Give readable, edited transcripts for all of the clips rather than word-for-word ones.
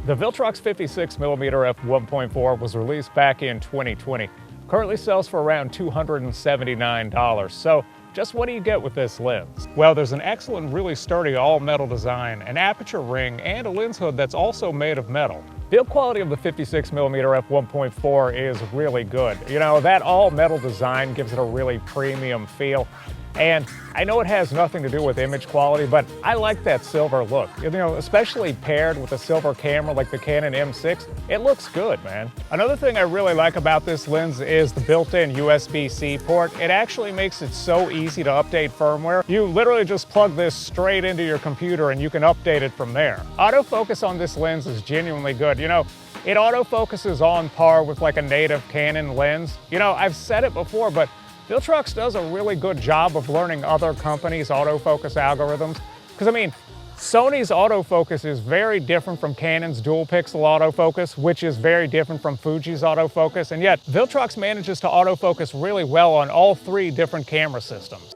The Viltrox 56mm f1.4 was released back in 2020. Currently sells for around $279. So just what do you get with this lens? Well, there's an excellent, really sturdy all-metal design, an aperture ring, and a lens hood that's also made of metal. Build quality of the 56mm f1.4 is really good. You know, that all-metal design gives it a really premium feel. And I know it has nothing to do with image quality, but I like that silver look. You know, especially paired with a silver camera like the Canon M6, it looks good, man. Another thing I really like about this lens is the built-in USB-C port. It actually makes it so easy to update firmware. You literally just plug this straight into your computer and you can update it from there. Autofocus on this lens is genuinely good. You know, it autofocuses on par with like a native Canon lens. You know, I've said it before, but Viltrox does a really good job of learning other companies' autofocus algorithms. Because I mean, Sony's autofocus is very different from Canon's dual pixel autofocus, which is very different from Fuji's autofocus, and yet Viltrox manages to autofocus really well on all three different camera systems.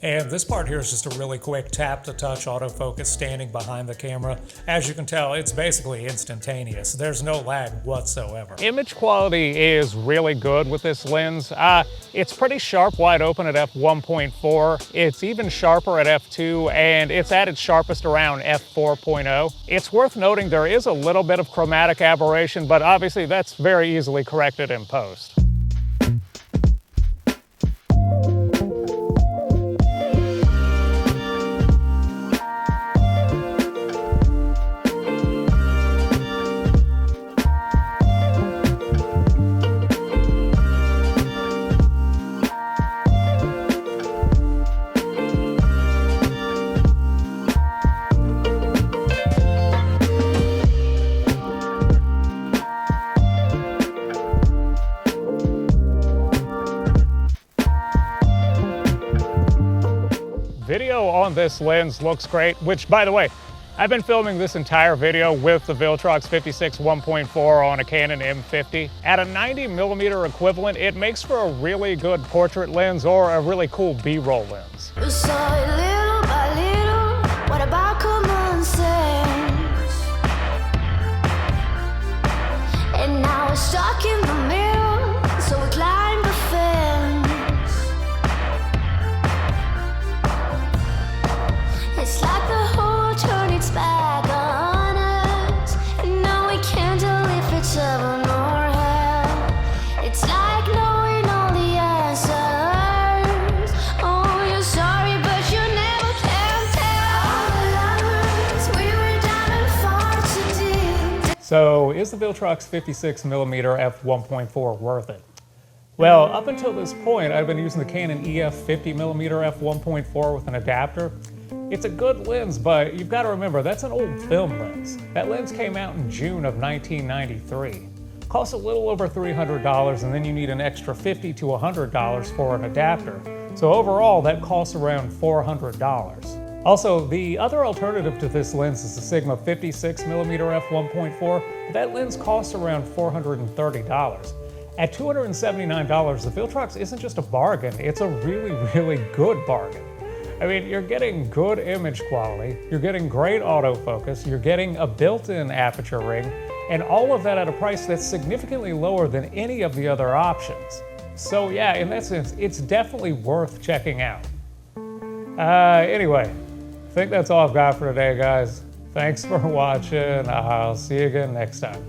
And this part here is just a really quick tap-to-touch autofocus standing behind the camera. As you can tell, it's basically instantaneous. There's no lag whatsoever. Image quality is really good with this lens. It's pretty sharp wide open at f1.4. It's even sharper at f2, and it's at its sharpest around f4.0. It's worth noting there is a little bit of chromatic aberration, but obviously that's very easily corrected in post. Video on this lens looks great, which, by the way, I've been filming this entire video with the Viltrox 56 1.4 on a Canon M50. At a 90mm equivalent, it makes for a really good portrait lens or a really cool B-roll lens. You saw it little by little. What about common sense? And now we're stuck in the middle, so we climb the fence. It's like the whole turned its back on us, and now we can't tell if it's heaven or hell. It's like knowing all the answers. Oh, you're sorry, but you never can tell. All the lovers, we were diving far too deep. So is the Viltrox 56mm f1.4 worth it? Well, up until this point, I've been using the Canon EF 50mm f1.4 with an adapter. It's a good lens, but you've got to remember, that's an old film lens. That lens came out in June of 1993. Costs a little over $300, and then you need an extra $50 to $100 for an adapter. So overall, that costs around $400. Also, the other alternative to this lens is the Sigma 56mm f1.4. That lens costs around $430. At $279, the Viltrox isn't just a bargain, it's a really, really good bargain. I mean, you're getting good image quality, you're getting great autofocus, you're getting a built-in aperture ring, and all of that at a price that's significantly lower than any of the other options. So yeah, in that sense, it's definitely worth checking out. Anyway, I think that's all I've got for today, guys. Thanks for watching. I'll see you again next time.